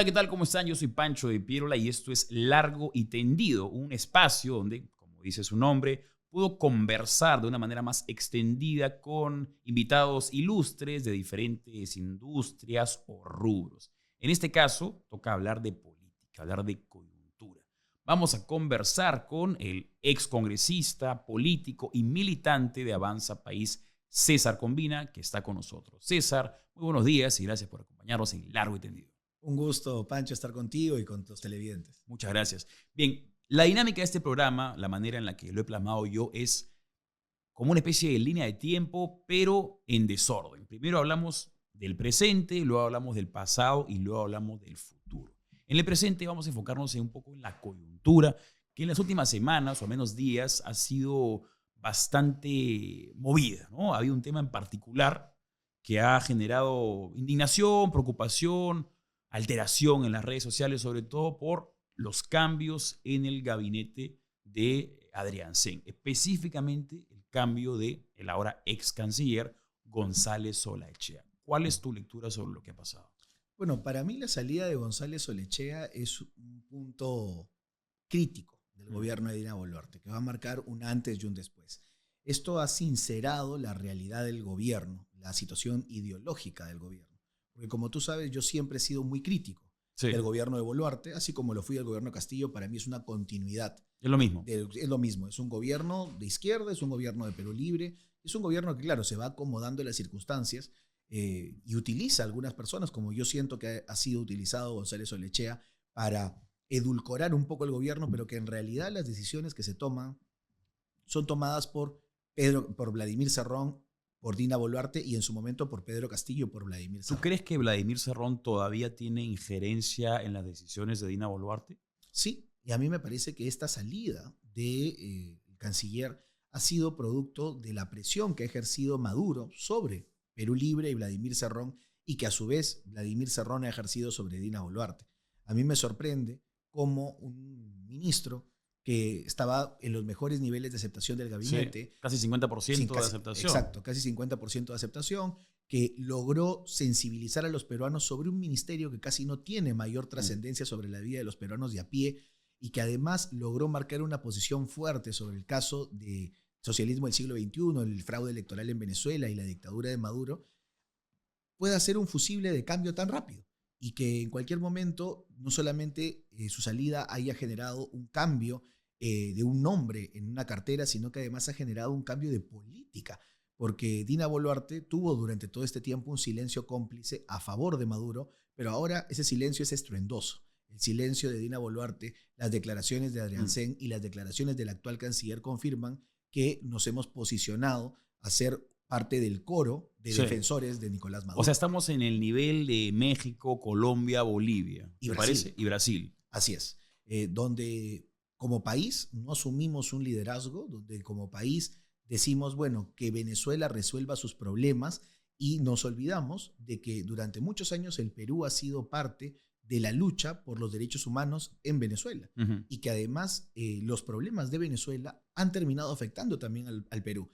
Hola, ¿qué tal? ¿Cómo están? Yo soy Pancho de Piérola y esto es Largo y Tendido, un espacio donde, como dice su nombre, puedo conversar de una manera más extendida con invitados ilustres de diferentes industrias o rubros. En este caso, toca hablar de política, hablar de coyuntura. Vamos a conversar con el excongresista, político y militante de Avanza País, César Combina, que está con nosotros. César, muy buenos días y gracias por acompañarnos en Largo y Tendido. Un gusto, Pancho, estar contigo y con los televidentes. Muchas gracias. Bien, la dinámica de este programa, la manera en la que lo he plasmado yo es como una especie de línea de tiempo, pero en desorden. Primero hablamos del presente, luego hablamos del pasado y luego hablamos del futuro. En el presente vamos a enfocarnos un poco en la coyuntura, que en las últimas semanas o al menos días ha sido bastante movida, ¿no? Ha habido un tema en particular que ha generado indignación, preocupación, alteración en las redes sociales, sobre todo por los cambios en el gabinete de Adrián Sen, específicamente el cambio de el ahora ex canciller González Olaechea. ¿Cuál es tu lectura sobre lo que ha pasado? Bueno, para mí la salida de González Olaechea es un punto crítico del gobierno de Dina Boluarte, que va a marcar un antes y un después. Esto ha sincerado la realidad del gobierno, la situación ideológica del gobierno. Porque como tú sabes, yo siempre he sido muy crítico del gobierno de Boluarte, así como lo fui del gobierno de Castillo. Para mí es una continuidad. Es lo mismo. Es lo mismo, es un gobierno de izquierda, es un gobierno de Perú Libre, es un gobierno que, claro, se va acomodando en las circunstancias y utiliza a algunas personas, como yo siento que ha sido utilizado González Olaechea, para edulcorar un poco el gobierno, pero que en realidad las decisiones que se toman son tomadas por Vladimir Cerrón, por Dina Boluarte y en su momento por Pedro Castillo, por Vladimir Cerrón. ¿Tú crees que Vladimir Cerrón todavía tiene injerencia en las decisiones de Dina Boluarte? Sí, y a mí me parece que esta salida del canciller ha sido producto de la presión que ha ejercido Maduro sobre Perú Libre y Vladimir Cerrón, y que a su vez Vladimir Cerrón ha ejercido sobre Dina Boluarte. A mí me sorprende cómo un ministro que estaba en los mejores niveles de aceptación del gabinete. Sí, casi 50% de aceptación. Exacto, casi 50% de aceptación, que logró sensibilizar a los peruanos sobre un ministerio que casi no tiene mayor trascendencia sobre la vida de los peruanos de a pie, y que además logró marcar una posición fuerte sobre el caso de socialismo del siglo XXI, el fraude electoral en Venezuela y la dictadura de Maduro, pueda ser un fusible de cambio tan rápido. Y que en cualquier momento no solamente su salida haya generado un cambio de un nombre en una cartera, sino que además ha generado un cambio de política, porque Dina Boluarte tuvo durante todo este tiempo un silencio cómplice a favor de Maduro, pero ahora ese silencio es estruendoso. El silencio de Dina Boluarte, las declaraciones de Adrián Sen y las declaraciones del actual canciller confirman que nos hemos posicionado a ser parte del coro de defensores de Nicolás Maduro. O sea, estamos en el nivel de México, Colombia, Bolivia, y ¿te Brasil. parece? Y Brasil. Así es. Donde como país no asumimos un liderazgo, donde como país decimos, bueno, que Venezuela resuelva sus problemas, y nos olvidamos de que durante muchos años el Perú ha sido parte de la lucha por los derechos humanos en Venezuela, y que además los problemas de Venezuela han terminado afectando también al Perú.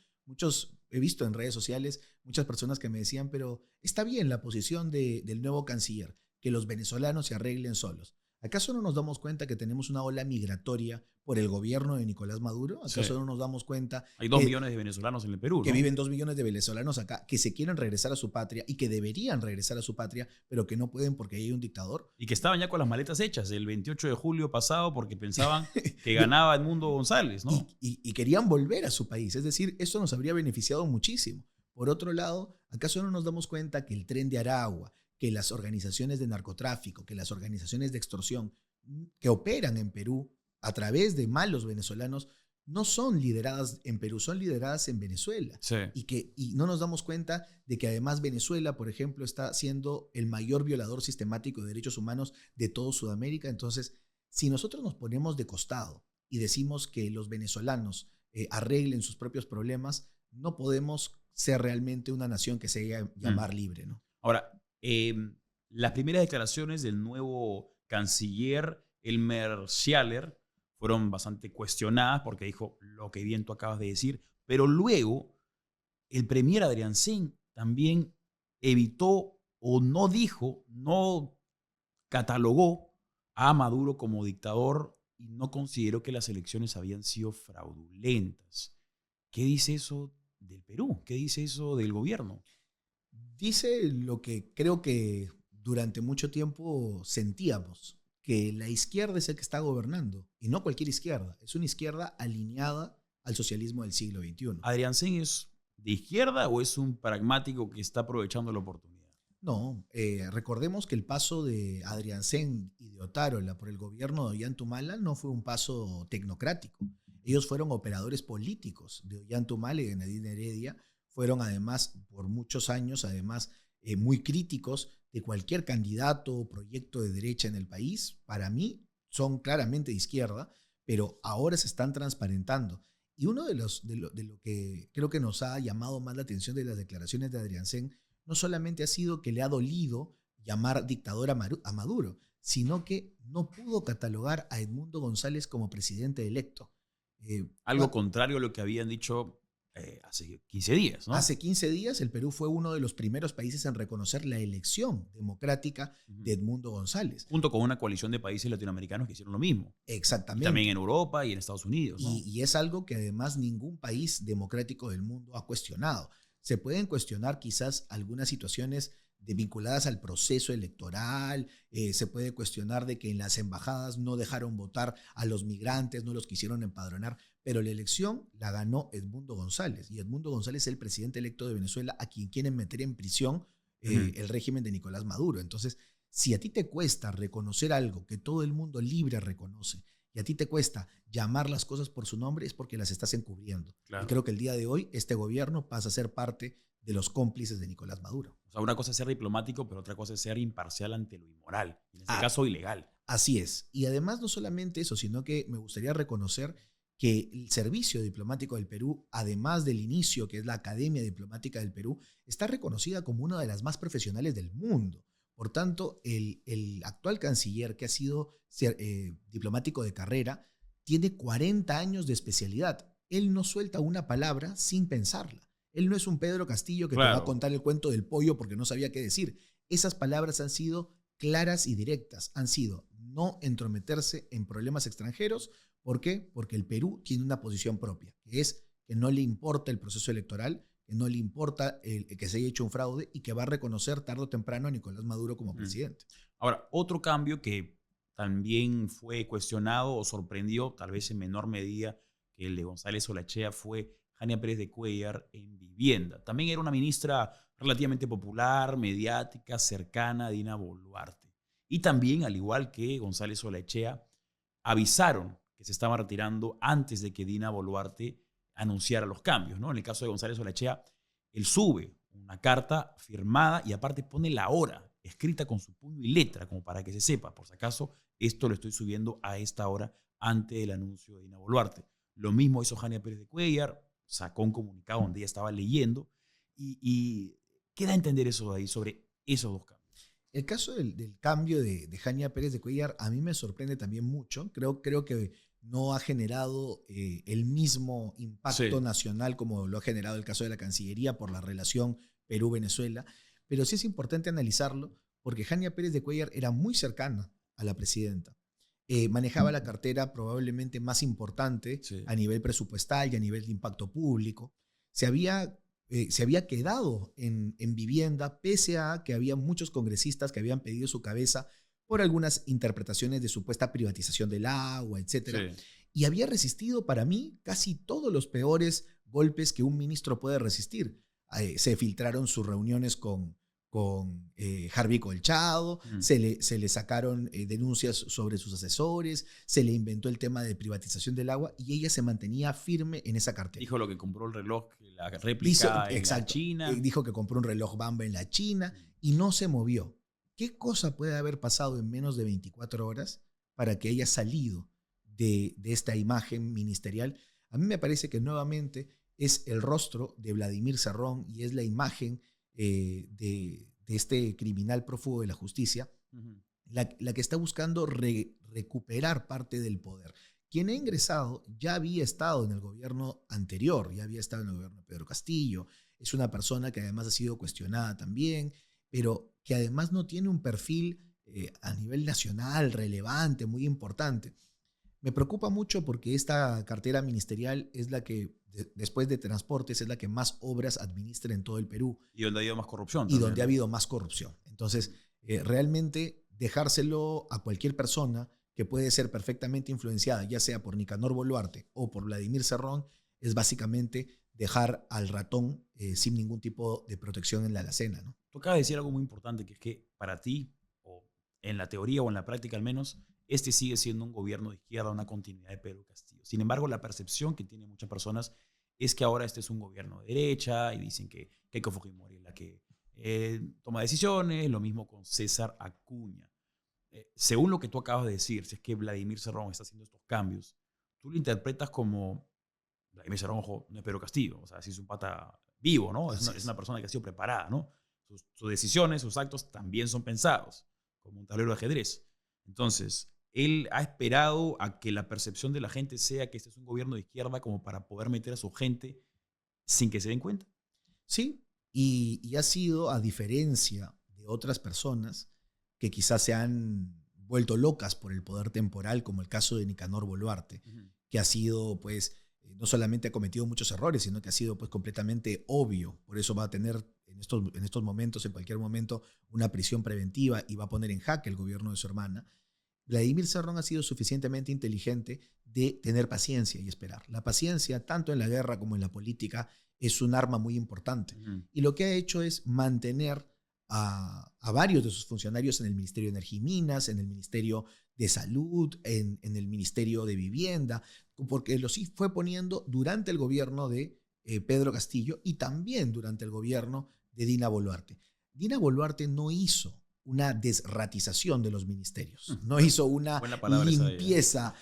He visto en redes sociales muchas personas que me decían, pero está bien la posición del nuevo canciller, que los venezolanos se arreglen solos. ¿Acaso no nos damos cuenta que tenemos una ola migratoria por el gobierno de Nicolás Maduro? ¿Acaso no nos damos cuenta? Hay 2 millones de venezolanos en el Perú, ¿no? Que viven 2 millones de venezolanos acá, que se quieren regresar a su patria y que deberían regresar a su patria, pero que no pueden porque hay un dictador. Y que estaban ya con las maletas hechas el 28 de julio pasado porque pensaban que ganaba Edmundo González, ¿no? Y querían volver a su país. Es decir, esto nos habría beneficiado muchísimo. Por otro lado, ¿acaso no nos damos cuenta que el Tren de Aragua, que las organizaciones de narcotráfico, que las organizaciones de extorsión que operan en Perú a través de malos venezolanos no son lideradas en Perú, son lideradas en Venezuela? Sí. Y no nos damos cuenta de que además Venezuela, por ejemplo, está siendo el mayor violador sistemático de derechos humanos de toda Sudamérica. Entonces, si nosotros nos ponemos de costado y decimos que los venezolanos arreglen sus propios problemas, no podemos ser realmente una nación que se haga llamar libre, ¿no? Ahora, las primeras declaraciones del nuevo canciller Elmer Schaller fueron bastante cuestionadas porque dijo lo que bien tú acabas de decir, pero luego el premier Adrián Sen también evitó o no dijo, no catalogó a Maduro como dictador y no consideró que las elecciones habían sido fraudulentas. ¿Qué dice eso del Perú? ¿Qué dice eso del gobierno? Dice lo que creo que durante mucho tiempo sentíamos, que la izquierda es el que está gobernando, y no cualquier izquierda, es una izquierda alineada al socialismo del siglo XXI. ¿Adrián Sen es de izquierda o es un pragmático que está aprovechando la oportunidad? No, recordemos que el paso de Adrián Sen y de Otárola por el gobierno de Ollantumala no fue un paso tecnocrático. Ellos fueron operadores políticos de Ollantumala y de Nadine Heredia. Fueron además, por muchos años, además, muy críticos de cualquier candidato o proyecto de derecha en el país. Para mí son claramente de izquierda, pero ahora se están transparentando. Y uno de lo que creo que nos ha llamado más la atención de las declaraciones de Adrián Sen no solamente ha sido que le ha dolido llamar dictador a Maduro, sino que no pudo catalogar a Edmundo González como presidente electo. Algo contrario a lo que habían dicho hace 15 días, ¿no? Hace 15 días el Perú fue uno de los primeros países en reconocer la elección democrática de Edmundo González. Junto con una coalición de países latinoamericanos que hicieron lo mismo. Exactamente. Y también en Europa y en Estados Unidos, ¿no? Y es algo que además ningún país democrático del mundo ha cuestionado. Se pueden cuestionar quizás algunas situaciones vinculadas al proceso electoral, se puede cuestionar de que en las embajadas no dejaron votar a los migrantes, no los quisieron empadronar, pero la elección la ganó Edmundo González, y Edmundo González es el presidente electo de Venezuela a quien quieren meter en prisión el régimen de Nicolás Maduro. Entonces, si a ti te cuesta reconocer algo que todo el mundo libre reconoce, y a ti te cuesta llamar las cosas por su nombre, es porque las estás encubriendo. Claro. Y creo que el día de hoy este gobierno pasa a ser parte de los cómplices de Nicolás Maduro. O sea, una cosa es ser diplomático, pero otra cosa es ser imparcial ante lo inmoral. En este caso, ilegal. Así es. Y además no solamente eso, sino que me gustaría reconocer que el servicio diplomático del Perú, además del inicio, que es la Academia Diplomática del Perú, está reconocida como una de las más profesionales del mundo. Por tanto, el actual canciller, que ha sido diplomático de carrera, tiene 40 años de especialidad. Él no suelta una palabra sin pensarla. Él no es un Pedro Castillo que te va a contar el cuento del pollo porque no sabía qué decir. Esas palabras han sido claras y directas. Han sido no entrometerse en problemas extranjeros. ¿Por qué? Porque el Perú tiene una posición propia, que es que no le importa el proceso electoral, que no le importa que se haya hecho un fraude y que va a reconocer tarde o temprano a Nicolás Maduro como presidente. Ahora, otro cambio que también fue cuestionado o sorprendió, tal vez en menor medida que el de González Olachea, fue Jania Pérez de Cuéllar en vivienda. También era una ministra relativamente popular, mediática, cercana a Dina Boluarte. Y también, al igual que González Olachea, avisaron que se estaba retirando antes de que Dina Boluarte anunciara los cambios, ¿no? En el caso de González Olachea, él sube una carta firmada y aparte pone la hora escrita con su puño y letra, como para que se sepa, por si acaso, esto lo estoy subiendo a esta hora antes del anuncio de Dina Boluarte. Lo mismo hizo Jania Pérez de Cuéllar, sacó un comunicado donde ella estaba leyendo y queda a entender eso de ahí sobre esos dos cambios. El caso del cambio de Jania Pérez de Cuéllar a mí me sorprende también mucho. Creo que no ha generado el mismo impacto nacional como lo ha generado el caso de la Cancillería por la relación Perú-Venezuela, pero sí es importante analizarlo porque Jania Pérez de Cuéllar era muy cercana a la presidenta. Manejaba la cartera probablemente más importante a nivel presupuestal y a nivel de impacto público. Se había quedado en vivienda, pese a que había muchos congresistas que habían pedido su cabeza por algunas interpretaciones de supuesta privatización del agua, etc. Y había resistido, para mí, casi todos los peores golpes que un ministro puede resistir. Se filtraron sus reuniones con Harvey Colchado, se le sacaron denuncias sobre sus asesores, se le inventó el tema de privatización del agua y ella se mantenía firme en esa cartera. Dijo lo que compró el reloj, la réplica en la China. Dijo que compró un reloj Bamba en la China y no se movió. ¿Qué cosa puede haber pasado en menos de 24 horas para que haya salido de esta imagen ministerial? A mí me parece que nuevamente es el rostro de Vladimir Cerrón y es la imagen de este criminal prófugo de la justicia, la que está buscando recuperar parte del poder. Quien ha ingresado ya había estado en el gobierno anterior, ya había estado en el gobierno de Pedro Castillo, es una persona que además ha sido cuestionada también, pero que además no tiene un perfil a nivel nacional relevante, muy importante. Me preocupa mucho porque esta cartera ministerial es la que, después de transportes, es la que más obras administra en todo el Perú Y donde ha habido más corrupción y también, donde ha ¿no? habido más corrupción. Entonces, realmente dejárselo a cualquier persona que puede ser perfectamente influenciada, ya sea por Nicanor Boluarte o por Vladimir Cerrón, es básicamente dejar al ratón sin ningún tipo de protección en la alacena, ¿no? Tú acabas de decir algo muy importante, que es que para ti, o en la teoría o en la práctica al menos, este sigue siendo un gobierno de izquierda, una continuidad de Pedro Castillo. Sin embargo, la percepción que tienen muchas personas es que ahora este es un gobierno de derecha y dicen que Keiko Fujimori es la que toma decisiones, lo mismo con César Acuña. Según lo que tú acabas de decir, si es que Vladimir Cerrón está haciendo estos cambios, tú lo interpretas como Vladimir Cerrón, ojo, no es Pedro Castillo, o sea, sí es un pata vivo, ¿no? Así Es es. una persona que ha sido preparada, ¿no? Sus decisiones, sus actos también son pensados, como un tablero de ajedrez. Entonces, él ha esperado a que la percepción de la gente sea que este es un gobierno de izquierda como para poder meter a su gente sin que se den cuenta. Sí, y ha sido, a diferencia de otras personas que quizás se han vuelto locas por el poder temporal, como el caso de Nicanor Boluarte, Uh -huh. que ha sido, pues, no solamente ha cometido muchos errores, sino que ha sido, pues, completamente obvio. Por eso va a tener en estos momentos, en cualquier momento, una prisión preventiva y va a poner en jaque el gobierno de su hermana. Vladimir Cerrón ha sido suficientemente inteligente de tener paciencia y esperar. La paciencia, tanto en la guerra como en la política, es un arma muy importante. Uh -huh. Y lo que ha hecho es mantener a varios de sus funcionarios en el Ministerio de Energía y Minas, en el Ministerio de Salud, en el Ministerio de Vivienda, porque los fue poniendo durante el gobierno de Pedro Castillo y también durante el gobierno de Dina Boluarte. Dina Boluarte no hizo una desratización de los ministerios, no hizo una Buena palabra esa de ella. limpieza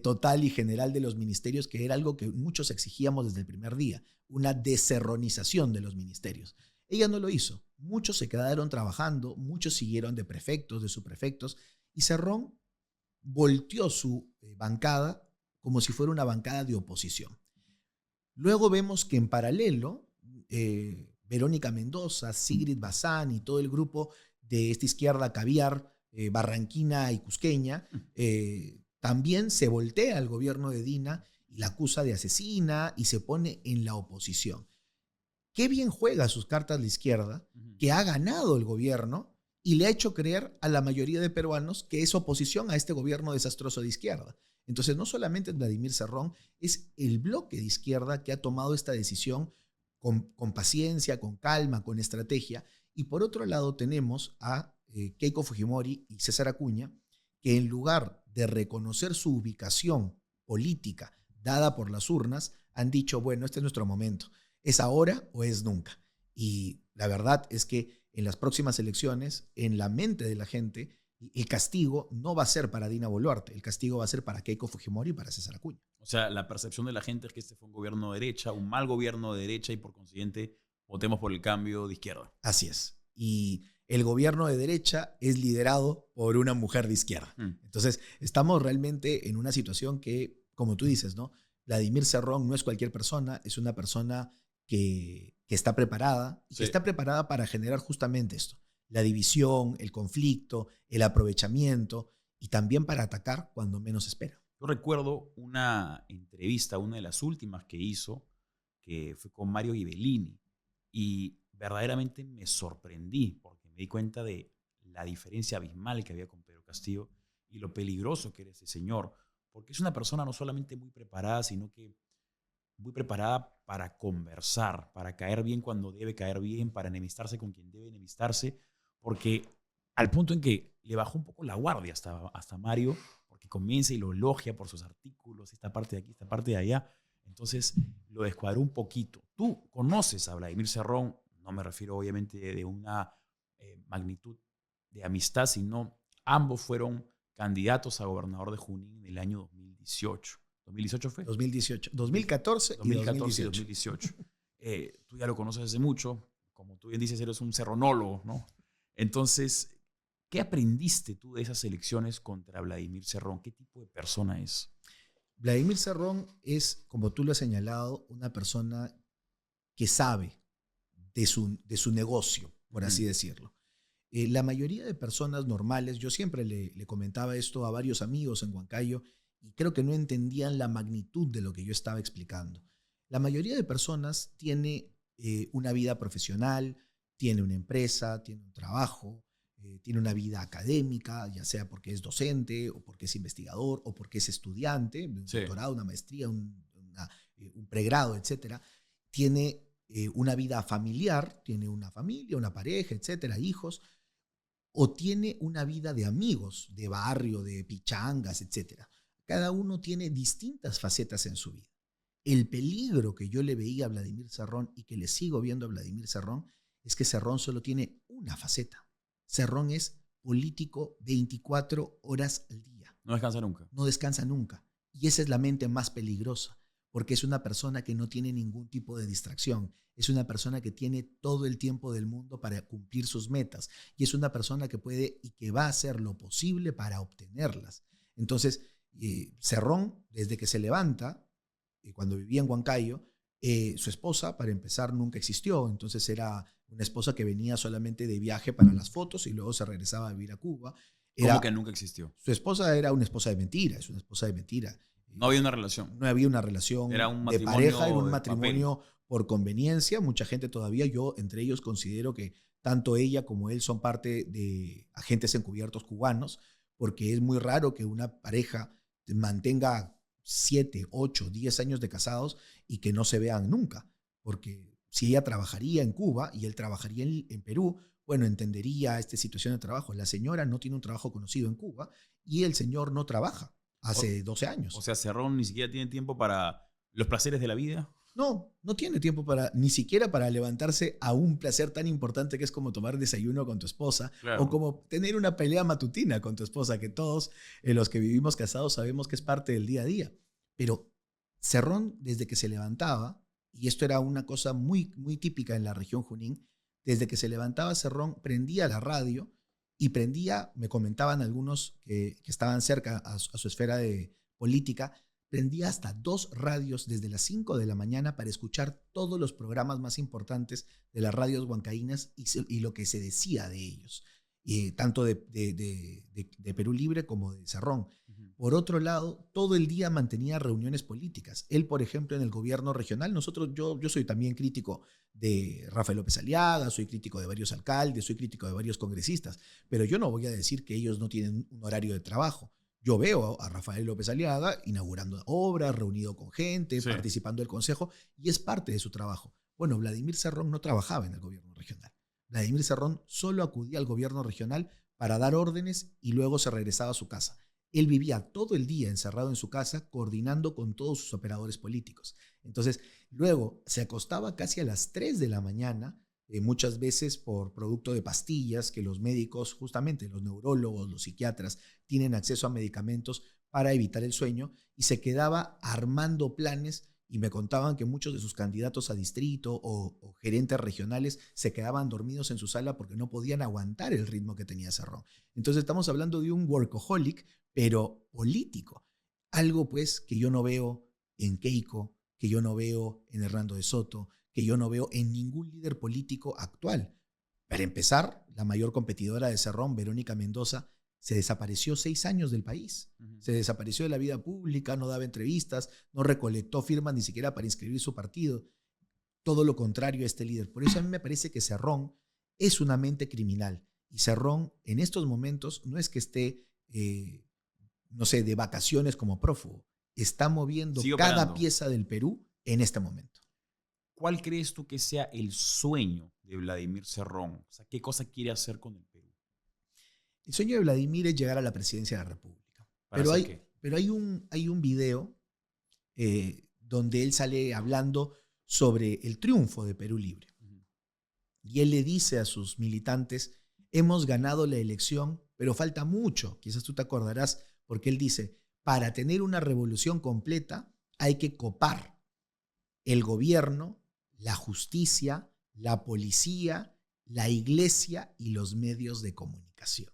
total y general de los ministerios, que era algo que muchos exigíamos desde el primer día, una deserronización de los ministerios. Ella no lo hizo. Muchos se quedaron trabajando, muchos siguieron de prefectos, de subprefectos, y Cerrón volteó su bancada como si fuera una bancada de oposición. Luego vemos que en paralelo, Verónica Mendoza, Sigrid Bazán y todo el grupo de esta izquierda caviar, barranquina y cusqueña, también se voltea al gobierno de Dina y la acusa de asesina y se pone en la oposición. Qué bien juega sus cartas la izquierda, que ha ganado el gobierno y le ha hecho creer a la mayoría de peruanos que es oposición a este gobierno desastroso de izquierda. Entonces, no solamente es Vladimir Cerrón, es el bloque de izquierda que ha tomado esta decisión con paciencia, con calma, con estrategia. Y por otro lado tenemos a Keiko Fujimori y César Acuña, que en lugar de reconocer su ubicación política dada por las urnas, han dicho, bueno, este es nuestro momento. ¿Es ahora o es nunca? Y la verdad es que en las próximas elecciones, en la mente de la gente, el castigo no va a ser para Dina Boluarte, el castigo va a ser para Keiko Fujimori y para César Acuña. O sea, la percepción de la gente es que este fue un gobierno de derecha, un mal gobierno de derecha y por consiguiente votemos por el cambio de izquierda. Así es. Y el gobierno de derecha es liderado por una mujer de izquierda. Entonces, estamos realmente en una situación que, como tú dices, ¿no? Vladimir Cerrón no es cualquier persona, es una persona que está preparada y que está preparada para generar justamente esto, la división, el conflicto, el aprovechamiento y también para atacar cuando menos espera. Yo recuerdo una entrevista, una de las últimas que hizo, que fue con Mario Ghibellini, y verdaderamente me sorprendí porque me di cuenta de la diferencia abismal que había con Pedro Castillo y lo peligroso que era ese señor, porque es una persona no solamente muy preparada, sino que muy preparada para conversar, para caer bien cuando debe caer bien, para enemistarse con quien debe enemistarse, porque al punto en que le bajó un poco la guardia hasta Mario, porque comienza y lo elogia por sus artículos, esta parte de aquí, esta parte de allá, entonces lo descuadró un poquito. Tú conoces a Vladimir Cerrón, no me refiero obviamente de una magnitud de amistad, sino ambos fueron candidatos a gobernador de Junín en el año 2018. ¿2018 fue? 2018, 2014 y 2014 y 2018. 2018. Tú ya lo conoces hace mucho, como tú bien dices, eres un serronólogo, ¿no? Entonces, ¿qué aprendiste tú de esas elecciones contra Vladimir Cerrón? ¿Qué tipo de persona es? Vladimir Cerrón es, como tú lo has señalado, una persona que sabe de su negocio, por así decirlo. La mayoría de personas normales, yo siempre le comentaba esto a varios amigos en Huancayo y creo que no entendían la magnitud de lo que yo estaba explicando. La mayoría de personas tiene una vida profesional, tiene una empresa, tiene un trabajo, tiene una vida académica, ya sea porque es docente o porque es investigador o porque es estudiante, un Sí. doctorado, una maestría, un pregrado, etcétera. Tiene una vida familiar, tiene una familia, una pareja, etcétera, hijos, o tiene una vida de amigos, de barrio, de pichangas, etcétera. Cada uno tiene distintas facetas en su vida. El peligro que yo le veía a Vladimir Cerrón y que le sigo viendo a Vladimir Cerrón es que Cerrón solo tiene una faceta. Cerrón es político 24 horas al día. No descansa nunca. No descansa nunca. Y esa es la mente más peligrosa, porque es una persona que no tiene ningún tipo de distracción. Es una persona que tiene todo el tiempo del mundo para cumplir sus metas. Y es una persona que puede y que va a hacer lo posible para obtenerlas. Entonces, Cerrón, desde que se levanta, cuando vivía en Huancayo, su esposa, para empezar, nunca existió. Entonces era una esposa que venía solamente de viaje para las fotos y luego se regresaba a vivir a Cuba. ¿Cómo que nunca existió? Su esposa era una esposa de mentira, es una esposa de mentira. No había una relación. No había una relación Era un de matrimonio pareja, era un de matrimonio por conveniencia. Mucha gente todavía, yo entre ellos considero que tanto ella como él son parte de agentes encubiertos cubanos, porque es muy raro que una pareja mantenga 7, 8, 10 años de casados y que no se vean nunca. Porque si ella trabajaría en Cuba y él trabajaría en Perú, bueno, entendería esta situación de trabajo. La señora no tiene un trabajo conocido en Cuba y el señor no trabaja hace 12 años. O sea, Cerrón ni siquiera tiene tiempo para los placeres de la vida. No, no tiene tiempo para, ni siquiera para levantarse a un placer tan importante que es como tomar desayuno con tu esposa, Claro. o como tener una pelea matutina con tu esposa, que todos los que vivimos casados sabemos que es parte del día a día. Pero Cerrón, desde que se levantaba, y esto era una cosa muy, muy típica en la región Junín, desde que se levantaba Cerrón, prendía la radio y prendía, me comentaban algunos que estaban cerca a su esfera de política, prendía hasta 2 radios desde las 5 de la mañana para escuchar todos los programas más importantes de las radios huancaínas y lo que se decía de ellos, tanto de Perú Libre como de Cerrón. Por otro lado, todo el día mantenía reuniones políticas. Él, por ejemplo, en el gobierno regional, yo soy también crítico de Rafael López Aliaga, soy crítico de varios alcaldes, soy crítico de varios congresistas, pero yo no voy a decir que ellos no tienen un horario de trabajo. Yo veo a Rafael López Aliaga inaugurando obras, reunido con gente, Sí. participando del consejo, y es parte de su trabajo. Bueno, Vladimir Cerrón no trabajaba en el gobierno regional. Vladimir Cerrón solo acudía al gobierno regional para dar órdenes y luego se regresaba a su casa. Él vivía todo el día encerrado en su casa, coordinando con todos sus operadores políticos. Entonces, luego se acostaba casi a las 3 de la mañana, muchas veces por producto de pastillas que los médicos, justamente los neurólogos, los psiquiatras, tienen acceso a medicamentos para evitar el sueño, y se quedaba armando planes, y me contaban que muchos de sus candidatos a distrito o gerentes regionales se quedaban dormidos en su sala porque no podían aguantar el ritmo que tenía Cerrón. Entonces estamos hablando de un workaholic, pero político. Algo pues que yo no veo en Keiko, que yo no veo en Hernando de Soto, que yo no veo en ningún líder político actual. Para empezar, la mayor competidora de Cerrón, Verónica Mendoza, se desapareció 6 años del país. Se desapareció de la vida pública, no daba entrevistas, no recolectó firmas ni siquiera para inscribir su partido. Todo lo contrario a este líder. Por eso a mí me parece que Cerrón es una mente criminal. Y Cerrón en estos momentos no es que esté, no sé, de vacaciones como prófugo. Está moviendo cada pieza del Perú en este momento. ¿Cuál crees tú que sea el sueño de Vladimir Cerrón? O sea, ¿qué cosa quiere hacer con el Perú? El sueño de Vladimir es llegar a la presidencia de la República. Pero hay un video donde él sale hablando sobre el triunfo de Perú Libre. Y él le dice a sus militantes, hemos ganado la elección, pero falta mucho. Quizás tú te acordarás, porque él dice, para tener una revolución completa hay que copar el gobierno, la justicia, la policía, la iglesia y los medios de comunicación.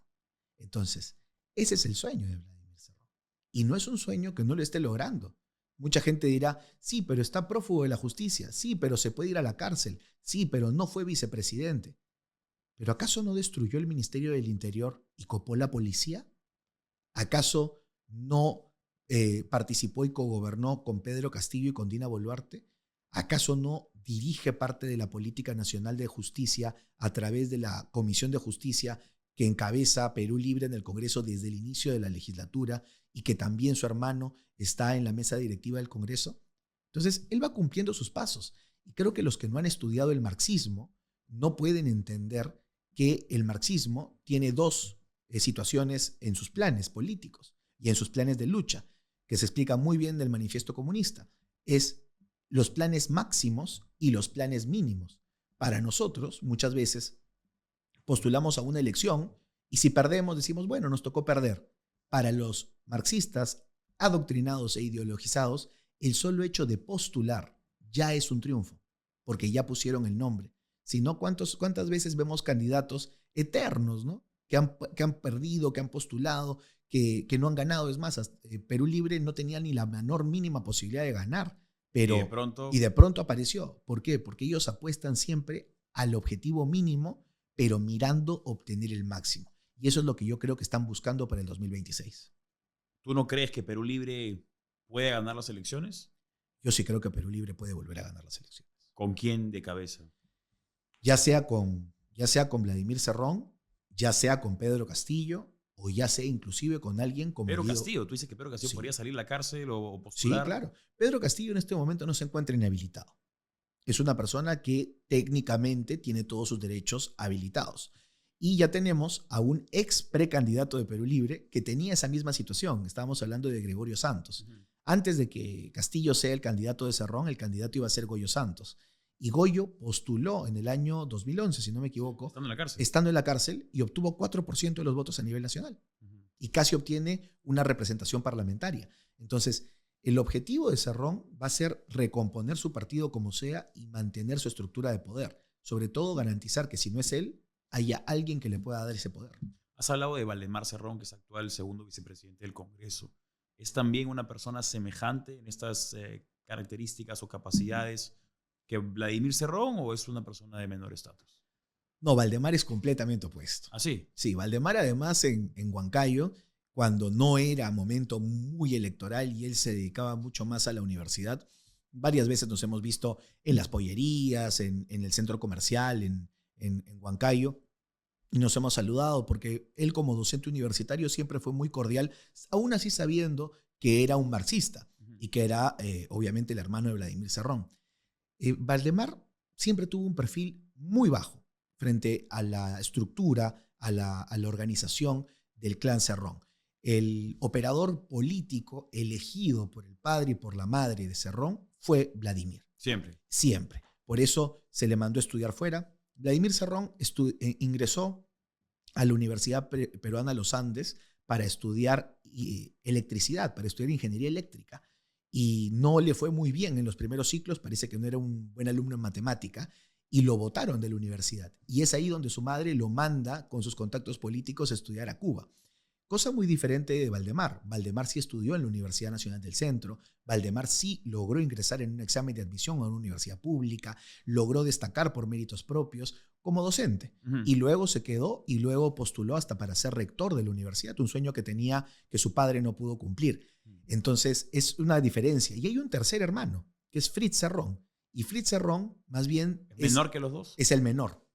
Entonces, ese es el sueño de Vladimir Cerrón. Y no es un sueño que no lo esté logrando. Mucha gente dirá, sí, pero está prófugo de la justicia, sí, pero se puede ir a la cárcel, sí, pero no fue vicepresidente. ¿Pero acaso no destruyó el Ministerio del Interior y copó la policía? ¿Acaso no participó y cogobernó con Pedro Castillo y con Dina Boluarte? ¿Acaso no dirige parte de la política nacional de justicia a través de la Comisión de Justicia que encabeza Perú Libre en el Congreso desde el inicio de la legislatura y que también su hermano está en la mesa directiva del Congreso? Entonces, él va cumpliendo sus pasos. Y creo que los que no han estudiado el marxismo no pueden entender que el marxismo tiene dos situaciones en sus planes políticos y en sus planes de lucha, que se explica muy bien del Manifiesto Comunista. Es los planes máximos y los planes mínimos. Para nosotros, muchas veces, postulamos a una elección y si perdemos decimos, bueno, nos tocó perder. Para los marxistas adoctrinados e ideologizados, el solo hecho de postular ya es un triunfo, porque ya pusieron el nombre. Si no, ¿cuántas veces vemos candidatos eternos, ¿no? Que han perdido, que han postulado, que no han ganado? Es más, Perú Libre no tenía ni la menor mínima posibilidad de ganar, pero y de pronto apareció. ¿Por qué? Porque ellos apuestan siempre al objetivo mínimo, pero mirando obtener el máximo. Y eso es lo que yo creo que están buscando para el 2026. ¿Tú no crees que Perú Libre puede ganar las elecciones? Yo sí creo que Perú Libre puede volver a ganar las elecciones. ¿Con quién de cabeza? Ya sea con Vladimir Cerrón, ya sea con Pedro Castillo, o ya sea inclusive con alguien como Pedro Castillo. Tú dices que Pedro Castillo sí. podría salir de la cárcel o postular. Sí, claro. Pedro Castillo en este momento no se encuentra inhabilitado. Es una persona que técnicamente tiene todos sus derechos habilitados. Y ya tenemos a un ex precandidato de Perú Libre que tenía esa misma situación. Estábamos hablando de Gregorio Santos. Antes de que Castillo sea el candidato de Cerrón, el candidato iba a ser Goyo Santos. Y Goyo postuló en el año 2011, si no me equivoco, estando en la cárcel y obtuvo 4% de los votos a nivel nacional. Y casi obtiene una representación parlamentaria. Entonces, el objetivo de Cerrón va a ser recomponer su partido como sea y mantener su estructura de poder. Sobre todo garantizar que si no es él, haya alguien que le pueda dar ese poder. Has hablado de Valdemar Cerrón, que es actual segundo vicepresidente del Congreso. ¿Es también una persona semejante en estas características o capacidades que Vladimir Cerrón o es una persona de menor estatus? No, Valdemar es completamente opuesto. ¿Ah, sí? Sí, Valdemar además en Huancayo, cuando no era momento muy electoral y él se dedicaba mucho más a la universidad, varias veces nos hemos visto en las pollerías, en el centro comercial, en Huancayo, y nos hemos saludado porque él como docente universitario siempre fue muy cordial, aún así sabiendo que era un marxista y que era obviamente el hermano de Vladimir Cerrón. Valdemar siempre tuvo un perfil muy bajo frente a la estructura, a la organización del clan Cerrón. El operador político elegido por el padre y por la madre de Cerrón fue Vladimir. Siempre. Siempre. Por eso se le mandó a estudiar fuera. Vladimir Cerrón ingresó a la Universidad Peruana Los Andes para estudiar electricidad, para estudiar ingeniería eléctrica. Y no le fue muy bien en los primeros ciclos, parece que no era un buen alumno en matemática, y lo botaron de la universidad. Y es ahí donde su madre lo manda con sus contactos políticos a estudiar a Cuba. Cosa muy diferente de Valdemar. Valdemar sí estudió en la Universidad Nacional del Centro. Valdemar sí logró ingresar en un examen de admisión a una universidad pública, logró destacar por méritos propios como docente. Y luego se quedó y luego postuló hasta para ser rector de la universidad, un sueño que tenía que su padre no pudo cumplir. Entonces es una diferencia. Y hay un tercer hermano, que es Fritz Cerrón. Y Fritz Cerrón, más bien... ¿Es menor que los dos? Es el menor.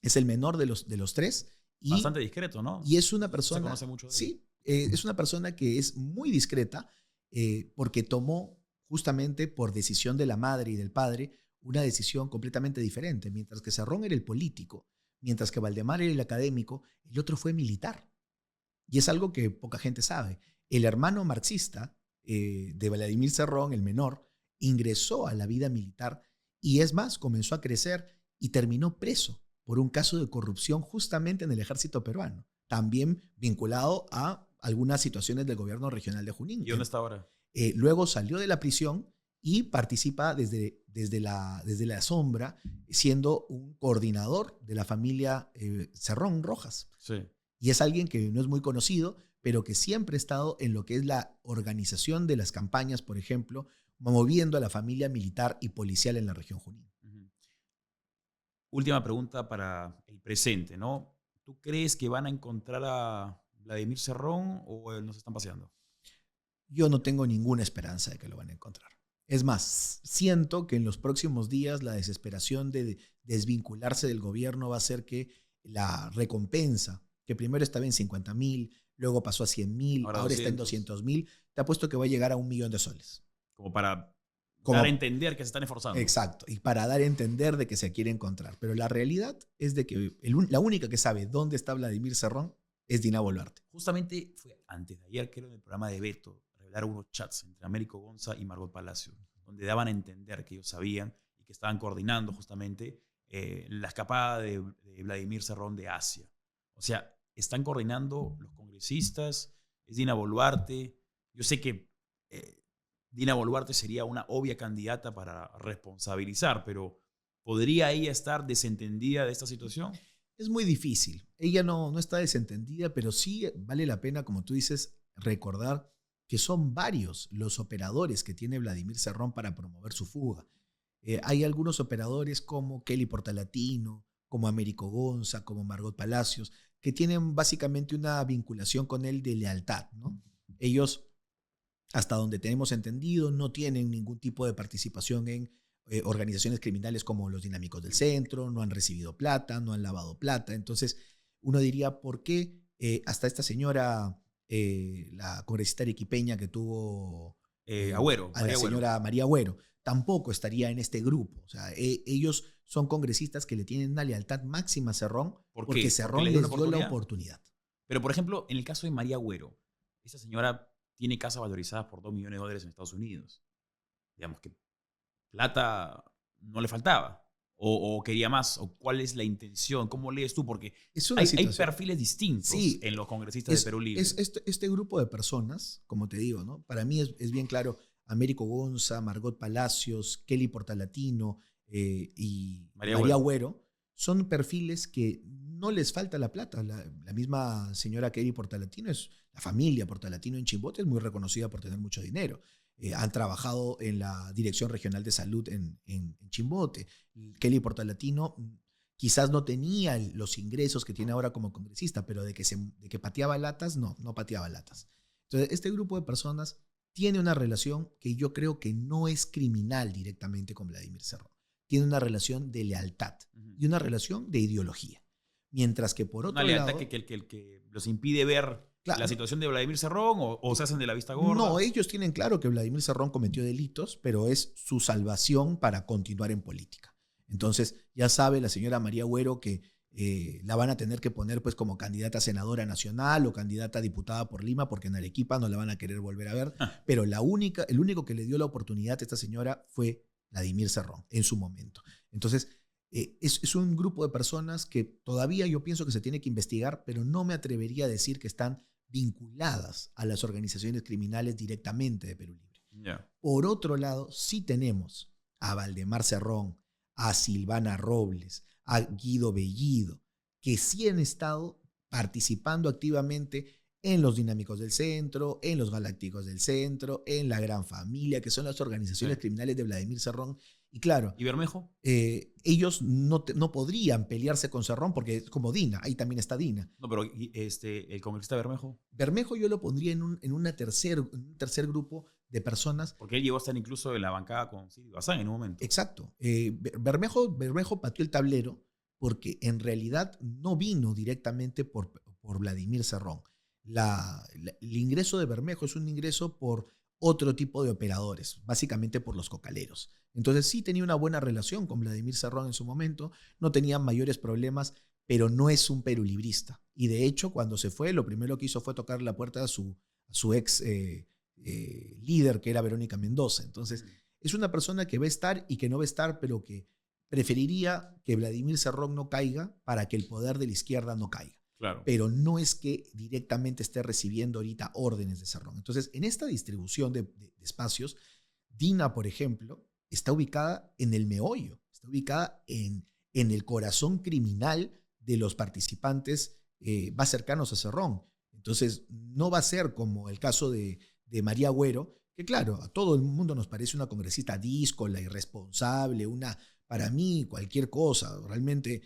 Es el menor de los tres. Y, bastante discreto, ¿no? Y es una persona... Se conoce mucho de él. Sí, es una persona que es muy discreta porque tomó justamente por decisión de la madre y del padre una decisión completamente diferente. Mientras que Cerrón era el político, mientras que Valdemar era el académico, el otro fue militar. Y es algo que poca gente sabe. El hermano marxista de Vladimir Cerrón, el menor, ingresó a la vida militar y es más, comenzó a crecer y terminó preso por un caso de corrupción justamente en el ejército peruano, también vinculado a algunas situaciones del gobierno regional de Junín. ¿Y dónde está ahora? Luego salió de la prisión y participa desde la sombra, siendo un coordinador de la familia Cerrón Rojas. Sí. Y es alguien que no es muy conocido, pero que siempre ha estado en lo que es la organización de las campañas, por ejemplo, moviendo a la familia militar y policial en la región Junín. Última pregunta para el presente, ¿no? ¿Tú crees que van a encontrar a Vladimir Cerrón o nos están paseando? Yo no tengo ninguna esperanza de que lo van a encontrar. Es más, siento que en los próximos días la desesperación de desvincularse del gobierno va a hacer que la recompensa, que primero estaba en 50.000, luego pasó a 100.000, Ahora ahora está en 200. 200.000, te apuesto que va a llegar a 1.000.000 de soles. Como para Como, dar a entender que se están esforzando. exacto, y para dar a entender de que se quiere encontrar. Pero la realidad es de que la única que sabe dónde está Vladimir Cerrón es Dina Boluarte. Justamente fue antes de ayer, creo, en el programa de Beto, revelaron unos chats entre Américo Gonza y Margot Palacio, donde daban a entender que ellos sabían y que estaban coordinando justamente la escapada de Vladimir Cerrón de Asia. O sea, están coordinando los congresistas, es Dina Boluarte. Yo sé que Dina Boluarte sería una obvia candidata para responsabilizar, pero ¿podría ella estar desentendida de esta situación? Es muy difícil. Ella no está desentendida, pero sí vale la pena, como tú dices, recordar que son varios los operadores que tiene Vladimir Cerrón para promover su fuga. Hay algunos operadores como Kelly Portalatino, como Américo Gonza, como Margot Palacios, que tienen básicamente una vinculación con él de lealtad, ¿no? Ellos, hasta donde tenemos entendido, no tienen ningún tipo de participación en organizaciones criminales como los Dinámicos del Centro, no han recibido plata, no han lavado plata. Entonces, uno diría, ¿por qué hasta esta señora, la congresista arequipeña que tuvo Agüero, a la María Agüero. señora María Agüero, tampoco estaría en este grupo? O sea, ellos son congresistas que le tienen una lealtad máxima a Cerrón ¿Por porque qué? ¿Porque Cerrón les dio les una dio la oportunidad? oportunidad. Pero, por ejemplo, en el caso de María Agüero, esa señora tiene casas valorizadas por $2 millones en Estados Unidos. Digamos que plata no le faltaba. O quería más. ¿O cuál es la intención? ¿Cómo lees tú? Porque Es una hay situación. perfiles distintos Sí, en los congresistas de Perú Libre. este grupo de personas, como te digo, ¿no? Para mí es bien claro, Américo Gonza, Margot Palacios, Kelly Portalatino y María Agüero, son perfiles que no les falta la plata. La misma señora Kelly Portalatino, la familia Portalatino en Chimbote es muy reconocida por tener mucho dinero. Han trabajado en la Dirección Regional de Salud en Chimbote. Kelly Portalatino quizás no tenía los ingresos que tiene ahora como congresista, pero de que pateaba latas, no pateaba latas. Entonces, este grupo de personas tiene una relación que yo creo que no es criminal directamente con Vladimir Cerrón. Tiene una relación de lealtad y una relación de ideología. Mientras que por otro lado... Una lealtad que los impide ver la situación de Vladimir Cerrón o se hacen de la vista gorda. No, ellos tienen claro que Vladimir Cerrón cometió delitos, pero es su salvación para continuar en política. Entonces, ya sabe la señora María Agüero que la van a tener que poner pues como candidata a senadora nacional o candidata a diputada por Lima, porque en Arequipa no la van a querer volver a ver. Pero el único que le dio la oportunidad a esta señora fue Vladimir Cerrón en su momento. Entonces, es un grupo de personas que todavía yo pienso que se tiene que investigar, pero no me atrevería a decir que están vinculadas a las organizaciones criminales directamente de Perú Libre. Yeah. Por otro lado, sí tenemos a Valdemar Cerrón, a Silvana Robles, a Guido Bellido, que sí han estado participando activamente en los Dinámicos del Centro, en los Galácticos del Centro, en la Gran Familia, que son las organizaciones criminales de Vladimir Cerrón. Y claro, ¿Y Bermejo? Ellos no podrían pelearse con Cerrón porque es como Dina, ahí también está Dina. No, pero el congresista Bermejo. Bermejo yo lo pondría en un tercer grupo de personas. Porque él llegó a estar incluso en la bancada con Sidi Bazán en un momento. Exacto. Bermejo pateó el tablero porque en realidad no vino directamente por Vladimir Cerrón. El ingreso de Bermejo es un ingreso por otro tipo de operadores, básicamente por los cocaleros. Entonces sí tenía una buena relación con Vladimir Cerrón en su momento, no tenía mayores problemas, pero no es un perulibrista. Y de hecho, cuando se fue, lo primero que hizo fue tocar la puerta a su ex líder, que era Verónica Mendoza. Entonces, es una persona que va a estar y que no va a estar, pero que preferiría que Vladimir Cerrón no caiga para que el poder de la izquierda no caiga. Claro. Pero no es que directamente esté recibiendo ahorita órdenes de Cerrón. Entonces, en esta distribución de espacios, Dina, por ejemplo, está ubicada en el meollo, está ubicada en el corazón criminal de los participantes más cercanos a Cerrón. Entonces, no va a ser como el caso de María Agüero, que claro, a todo el mundo nos parece una congresista díscola, irresponsable, para mí cualquier cosa, realmente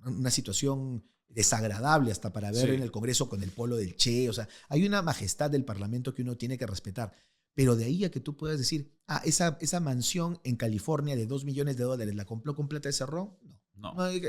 una situación desagradable hasta para ver en Sí. el Congreso con el polo del Che. O sea, hay una majestad del Parlamento que uno tiene que respetar. Pero de ahí a que tú puedas decir, esa mansión en California de $2 millones, ¿la compró con plata de Cerrón? No. No, No,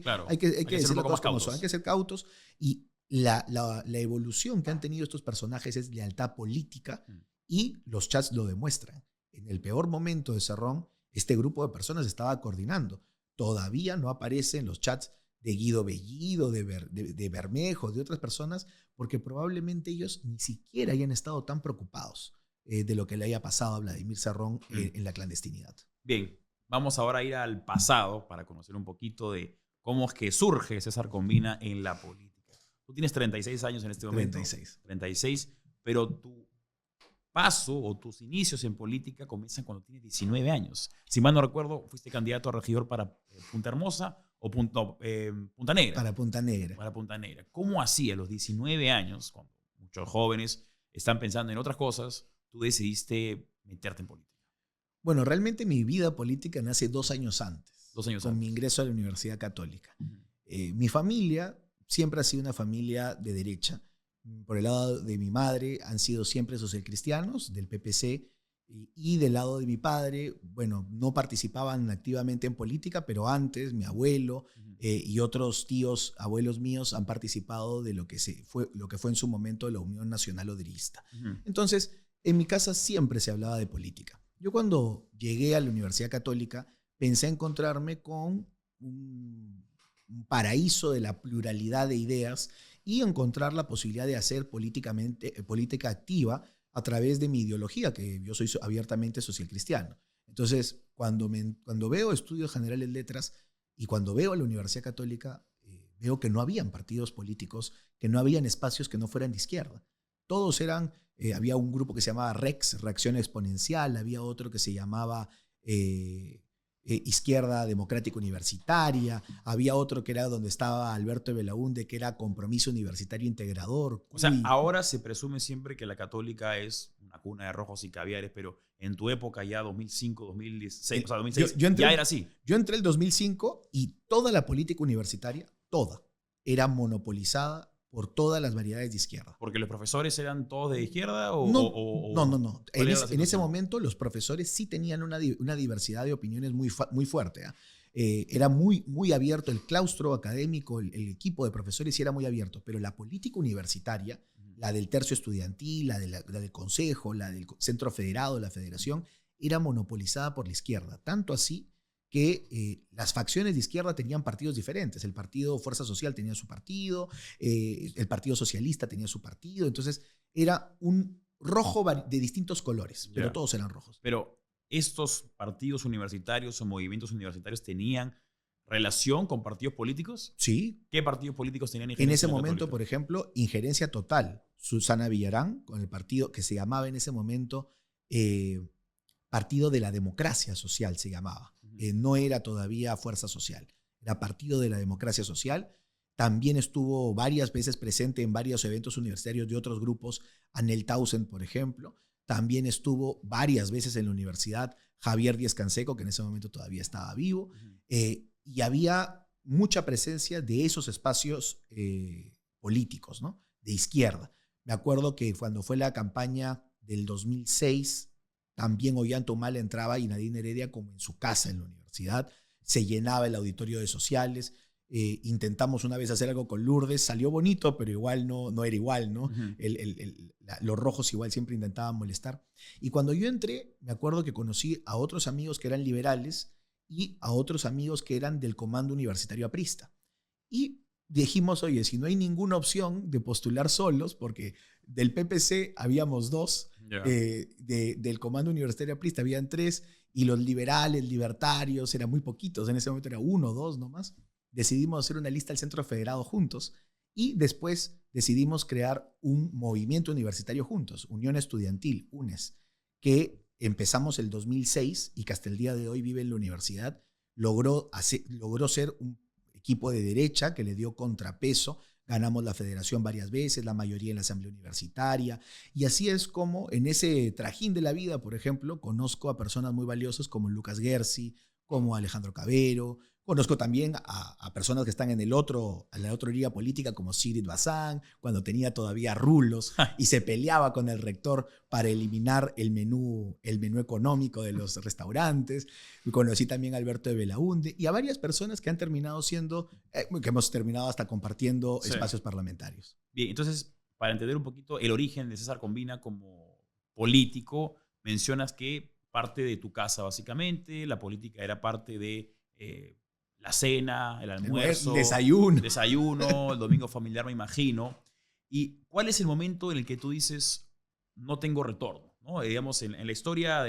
claro. hay Hay que que ser decir un las poco más cosas como son, hay cautos. que ser cautos. Y la evolución que han tenido estos personajes es lealtad política Mm. y los chats lo demuestran. En el peor momento de Cerrón, este grupo de personas estaba coordinando. Todavía no aparecen los chats de Guido Bellido, de Bermejo, de otras personas, porque probablemente ellos ni siquiera hayan estado tan preocupados de lo que le haya pasado a Vladimir Cerrón Mm. en la clandestinidad. Bien, vamos ahora a ir al pasado para conocer un poquito de cómo es que surge César Combina en la política. Tú tienes 36 años en este momento. 36. 36, pero tu paso o tus inicios en política comienzan cuando tienes 19 años. Si mal no recuerdo, fuiste candidato a regidor para Punta Hermosa o Punta Negra. Para Punta Negra. Para Punta Negra. ¿Cómo así a los 19 años, cuando muchos jóvenes están pensando en otras cosas, tú decidiste meterte en política? Bueno, realmente mi vida política nace 2 años antes, 2 años con antes. mi ingreso a la Universidad Católica. Ujú. Mi familia siempre ha sido una familia de derecha. Por el lado de mi madre han sido siempre socialcristianos, del PPC, y del lado de mi padre, bueno, no participaban activamente en política, pero antes mi abuelo Ujú. y otros tíos, abuelos míos, han participado de lo que fue en su momento la Unión Nacional Obrerista. Ujú. Entonces, en mi casa siempre se hablaba de política. Yo cuando llegué a la Universidad Católica pensé encontrarme con un paraíso de la pluralidad de ideas y encontrar la posibilidad de hacer política activa a través de mi ideología, que yo soy abiertamente social cristiano. Entonces, cuando veo estudios generales letras y cuando veo a la Universidad Católica, veo que no habían partidos políticos, que no habían espacios que no fueran de izquierda. Todos había un grupo que se llamaba REX, Reacción Exponencial, había otro que se llamaba Izquierda Democrática Universitaria, había otro que era donde estaba Alberto Belaúnde, que era Compromiso Universitario Integrador. O sea, ahora se presume siempre que la Católica es una cuna de rojos y caviares, pero en tu época ya 2005, 2016, o sea, 2006, ya era así. Yo entré en el 2005 y toda la política universitaria, toda, era monopolizada por todas las variedades de izquierda. ¿Porque los profesores eran todos de izquierda No. ¿cuál era la En ese situación? momento los profesores sí tenían una diversidad de opiniones muy fuerte. Era muy abierto el claustro académico, el equipo de profesores sí era muy abierto, pero la política universitaria, la del tercio estudiantil, la del consejo, la del centro federado, la federación, era monopolizada por la izquierda. Tanto así que las facciones de izquierda tenían partidos diferentes. El partido Fuerza Social tenía su partido, el Partido Socialista tenía su partido. Entonces era un rojo de distintos colores, pero todos eran rojos. Pero estos partidos universitarios o movimientos universitarios tenían relación con partidos políticos. Sí. ¿Qué partidos políticos tenían injerencia? En ese en la momento, Católica? por ejemplo, injerencia total. Susana Villarán, con el partido que se llamaba en ese momento Partido de la Democracia Social, se llamaba. No era todavía Fuerza Social, era Partido de la Democracia Social. También estuvo varias veces presente en varios eventos universitarios de otros grupos, Anel Tausen, por ejemplo. También estuvo varias veces en la universidad Javier Díez Canseco, que en ese momento todavía estaba vivo. Y había mucha presencia de esos espacios políticos, ¿no? De izquierda. Me acuerdo que cuando fue la campaña del 2006, también Ollanta Humala entraba y Nadine Heredia como en su casa en la universidad. Se llenaba el auditorio de sociales. Intentamos una vez hacer algo con Lourdes. Salió bonito, pero igual no era igual, ¿no? Los rojos igual siempre intentaban molestar. Y cuando yo entré, me acuerdo que conocí a otros amigos que eran liberales y a otros amigos que eran del Comando Universitario Aprista. Y dijimos, oye, si no hay ninguna opción de postular solos, porque del PPC habíamos 2, del Comando Universitario Aprista habían 3, y los liberales, libertarios, eran muy poquitos, en ese momento era 1 o 2 nomás. Decidimos hacer una lista del Centro Federado juntos y después decidimos crear un movimiento universitario juntos, Unión Estudiantil, UNES, que empezamos el 2006 y que hasta el día de hoy vive en la universidad. Logró ser un equipo de derecha que le dio contrapeso ganamos la federación varias veces, la mayoría en la asamblea universitaria, y así es como en ese trajín de la vida, por ejemplo, conozco a personas muy valiosas como Lucas Gersi, como Alejandro Cabero. Conozco también a personas que están en la otra liga política, como Sigrid Bazán, cuando tenía todavía rulos y se peleaba con el rector para eliminar el menú económico de los restaurantes. Y conocí también a Alberto de Belaúnde y a varias personas que han terminado que hemos terminado hasta compartiendo espacios parlamentarios. Bien, entonces, para entender un poquito el origen de César Combina como político, mencionas que parte de tu casa, básicamente, la política era parte de la cena, el almuerzo, el desayuno, el domingo familiar, me imagino. ¿Y cuál es el momento en el que tú dices, no tengo retorno? ¿No? Digamos, en la historia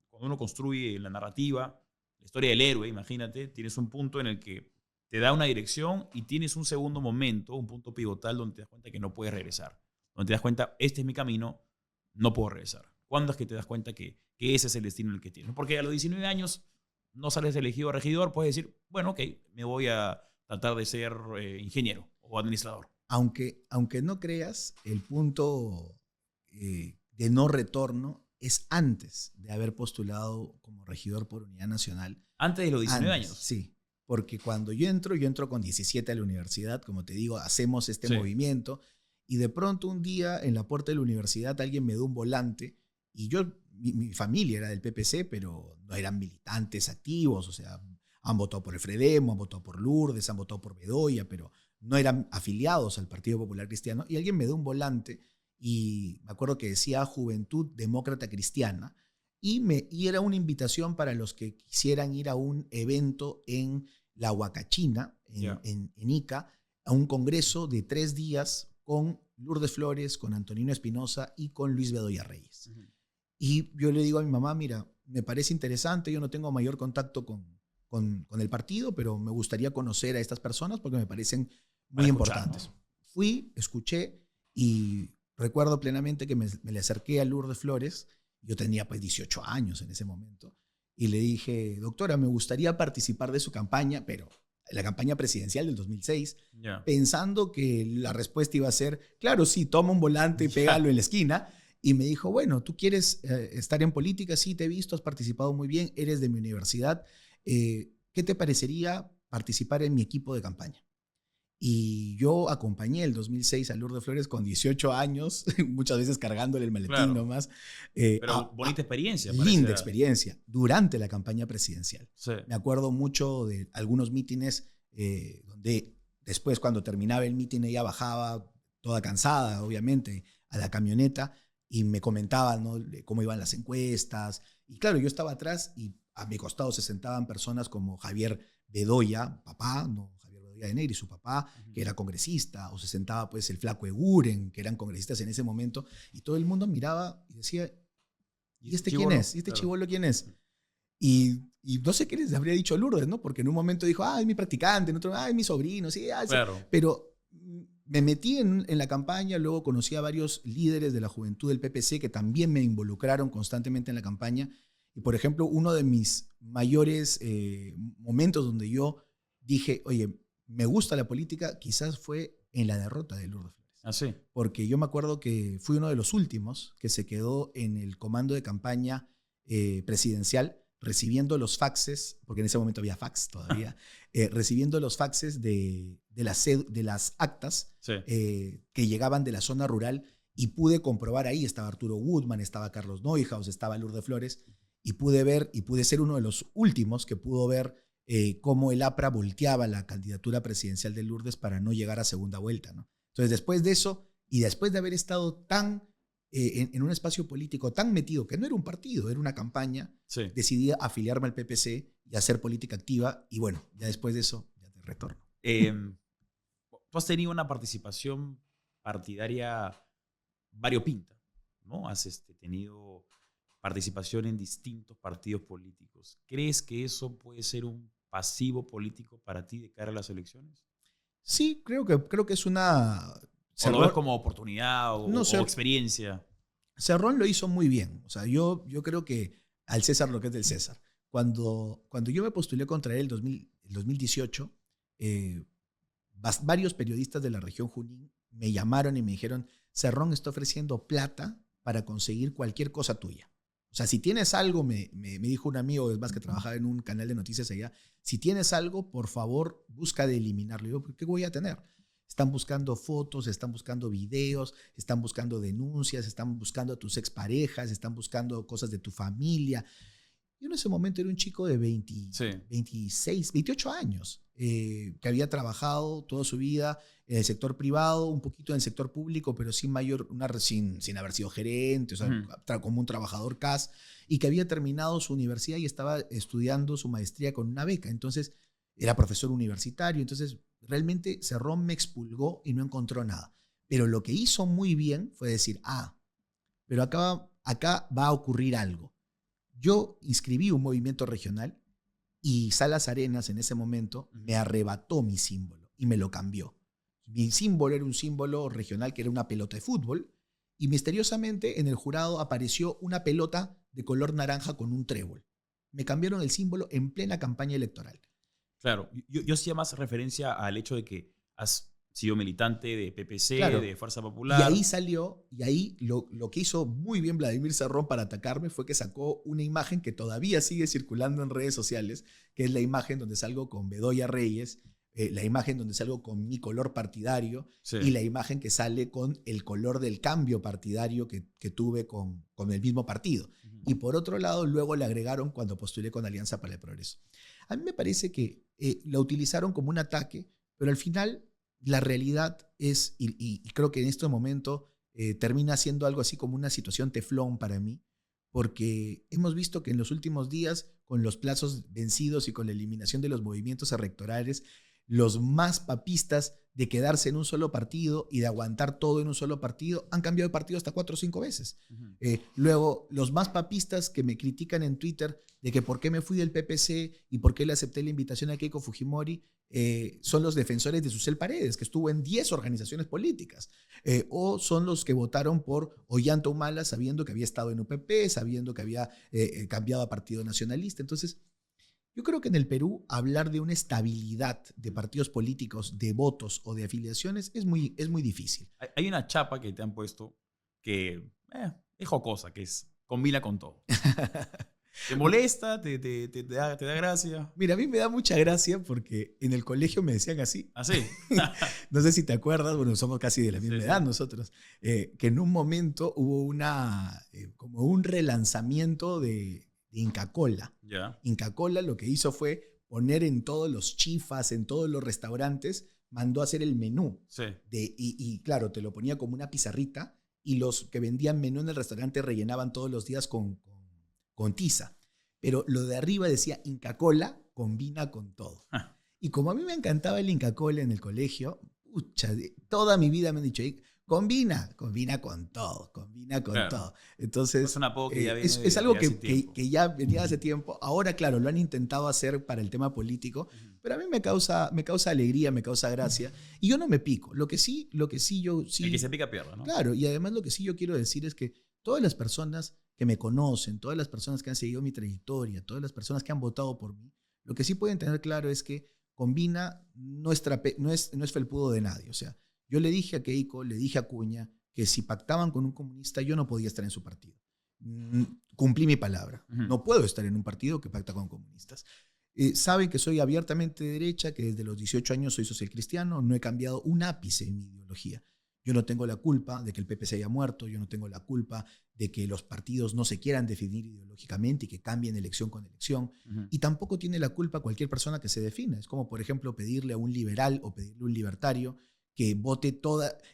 cuando uno construye la narrativa, la historia del héroe, imagínate, tienes un punto en el que te da una dirección y tienes un segundo momento, un punto pivotal donde te das cuenta que no puedes regresar. Donde te das cuenta, este es mi camino, no puedo regresar. ¿Cuándo es que te das cuenta que ese es el destino en el que tienes? Porque a los 19 años no sales elegido a regidor, puedes decir, bueno, ok, me voy a tratar de ser ingeniero o administrador. Aunque no creas, el punto de no retorno es antes de haber postulado como regidor por Unidad Nacional. Antes de los 19 años. Sí, porque cuando yo entro con 17 a la universidad, como te digo, hacemos este movimiento, y de pronto un día en la puerta de la universidad alguien me da un volante, y mi familia era del PPC, pero no eran militantes activos, o sea, han votado por el Fredemo, han votado por Lourdes, han votado por Bedoya, pero no eran afiliados al Partido Popular Cristiano, y alguien me da un volante, y me acuerdo que decía Juventud Demócrata Cristiana, y era una invitación para los que quisieran ir a un evento en la Huacachina, en Ica, a un congreso de 3 días con Lourdes Flores, con Antonino Espinosa y con Luis Bedoya Reyes. Uh-huh. Y yo le digo a mi mamá, mira, me parece interesante, yo no tengo mayor contacto con el partido, pero me gustaría conocer a estas personas porque me parecen muy importantes. ¿No? Fui, escuché y recuerdo plenamente que me le acerqué a Lourdes Flores, yo tenía pues 18 años en ese momento, y le dije, doctora, me gustaría participar de su campaña, pero la campaña presidencial del 2006, pensando que la respuesta iba a ser, claro, sí, toma un volante y pégalo en la esquina. Y me dijo, bueno, ¿tú quieres estar en política? Sí, te he visto, has participado muy bien, eres de mi universidad. ¿Qué te parecería participar en mi equipo de campaña? Y yo acompañé el 2006 a Lourdes Flores con 18 años, muchas veces cargándole el maletín nomás. Pero bonita experiencia. Linda experiencia, durante la campaña presidencial. Sí. Me acuerdo mucho de algunos mítines donde después, cuando terminaba el mítin, ella bajaba toda cansada, obviamente, a la camioneta y me comentaban, ¿no?, cómo iban las encuestas. Y claro, yo estaba atrás y a mi costado se sentaban personas como Javier Bedoya, papá, ¿no?, de Negri, su papá, que era congresista, o se sentaba pues el flaco Eguren, que eran congresistas en ese momento, y todo el mundo miraba y decía, ¿y este quién es? ¿Y este chibolo quién es? Y no sé qué les habría dicho Lourdes, ¿no? Porque en un momento dijo, es mi practicante, en otro, es mi sobrino, sí, claro. Pero me metí en la campaña, luego conocí a varios líderes de la juventud del PPC que también me involucraron constantemente en la campaña, y por ejemplo, uno de mis mayores momentos donde yo dije, oye, me gusta la política, quizás fue en la derrota de Lourdes Flores. ¿Ah, sí? Porque yo me acuerdo que fui uno de los últimos que se quedó en el comando de campaña presidencial, recibiendo los faxes, porque en ese momento había fax todavía, recibiendo los faxes de las actas que llegaban de la zona rural, y pude comprobar ahí, estaba Arturo Woodman, estaba Carlos Neuhaus, estaba Lourdes Flores, y pude ser uno de los últimos que pudo ver cómo el APRA volteaba la candidatura presidencial de Lourdes para no llegar a segunda vuelta, ¿no? Entonces, después de eso, y después de haber estado tan en un espacio político tan metido, que no era un partido, era una campaña, decidí afiliarme al PPC y hacer política activa, y bueno, ya después de eso, ya te retorno. Tú has tenido una participación partidaria variopinta, ¿no? Has tenido participación en distintos partidos políticos. ¿Crees que eso puede ser un pasivo político para ti de cara a las elecciones? Sí, creo que es una... ¿O lo ves como oportunidad o experiencia? Cerrón lo hizo muy bien. O sea, yo creo que al César lo que es del César. Cuando yo me postulé contra él en el 2018, varios periodistas de la región Junín me llamaron y me dijeron, Cerrón está ofreciendo plata para conseguir cualquier cosa tuya. O sea, si tienes algo, me dijo un amigo, es más, que trabajaba en un canal de noticias allá, si tienes algo, por favor, busca de eliminarlo. Y yo, ¿qué voy a tener? Están buscando fotos, están buscando videos, están buscando denuncias, están buscando a tus exparejas, están buscando cosas de tu familia. Yo en ese momento era un chico de 26, 28 años, que había trabajado toda su vida en el sector privado, un poquito en el sector público, pero sin haber sido gerente, o sea, como un trabajador CAS, y que había terminado su universidad y estaba estudiando su maestría con una beca. Entonces, era profesor universitario. Entonces, realmente Cerrón me expulgó y no encontró nada. Pero lo que hizo muy bien fue decir, pero acá va a ocurrir algo. Yo inscribí un movimiento regional y Salas Arenas en ese momento me arrebató mi símbolo y me lo cambió. Mi símbolo era un símbolo regional que era una pelota de fútbol y misteriosamente en el jurado apareció una pelota de color naranja con un trébol. Me cambiaron el símbolo en plena campaña electoral. Claro, yo hacía más referencia al hecho de que has sido militante de PPC, claro, de Fuerza Popular. Y ahí salió, y ahí lo que hizo muy bien Vladimir Cerrón para atacarme fue que sacó una imagen que todavía sigue circulando en redes sociales, que es la imagen donde salgo con Bedoya Reyes, la imagen donde salgo con mi color partidario, sí, y la imagen que sale con el color del cambio partidario que tuve con el mismo partido. Y por otro lado, luego le agregaron cuando postulé con Alianza para el Progreso. A mí me parece que la utilizaron como un ataque, pero al final la realidad es, y creo que en este momento termina siendo algo así como una situación teflón para mí, porque hemos visto que en los últimos días, con los plazos vencidos y con la eliminación de los movimientos electorales, los más papistas de quedarse en un solo partido y de aguantar todo en un solo partido han cambiado de partido hasta 4 o 5 veces. Luego, los más papistas que me critican en Twitter de que por qué me fui del PPC y por qué le acepté la invitación a Keiko Fujimori, son los defensores de Susel Paredes, que estuvo en 10 organizaciones políticas, o son los que votaron por Ollanta Humala sabiendo que había estado en UPP, sabiendo que había cambiado a Partido Nacionalista. Entonces, yo creo que en el Perú hablar de una estabilidad de partidos políticos, de votos o de afiliaciones es muy difícil. Hay una chapa que te han puesto que es jocosa, que es combina con todo. ¿Te molesta? ¿Te da gracia? Mira, a mí me da mucha gracia porque en el colegio me decían así. ¿Ah, sí? No sé si te acuerdas, bueno, somos casi de la misma edad nosotros, que en un momento hubo como un relanzamiento de Inca Kola. Yeah. Inca Kola lo que hizo fue poner en todos los chifas, en todos los restaurantes, mandó a hacer el menú. Sí. Y claro, te lo ponía como una pizarrita y los que vendían menú en el restaurante rellenaban todos los días con tiza. Pero lo de arriba decía Inca Kola combina con todo. Y como a mí me encantaba el Inca Kola en el colegio, toda mi vida me han dicho, combina con todo, combina con todo. Entonces, es un apodo que ya viene es algo que ya venía hace tiempo. Ahora, claro, lo han intentado hacer para el tema político, pero a mí me causa alegría, me causa gracia. Y yo no me pico. Lo que sí yo... Sí, el que se pica pierde, ¿no? Claro, y además lo que sí yo quiero decir es que todas las personas que me conocen, todas las personas que han seguido mi trayectoria, todas las personas que han votado por mí, lo que sí pueden tener claro es que Combina no es felpudo de nadie. O sea, yo le dije a Keiko, le dije a Acuña que si pactaban con un comunista yo no podía estar en su partido. Cumplí mi palabra. No puedo estar en un partido que pacta con comunistas. Saben que soy abiertamente de derecha, que desde los 18 años soy socialcristiano, no he cambiado un ápice en mi ideología. Yo no tengo la culpa de que el PP se haya muerto, yo no tengo la culpa de que los partidos no se quieran definir ideológicamente y que cambien elección con elección. Y tampoco tiene la culpa cualquier persona que se defina. Es como, por ejemplo, pedirle a un liberal o pedirle a un libertario que vote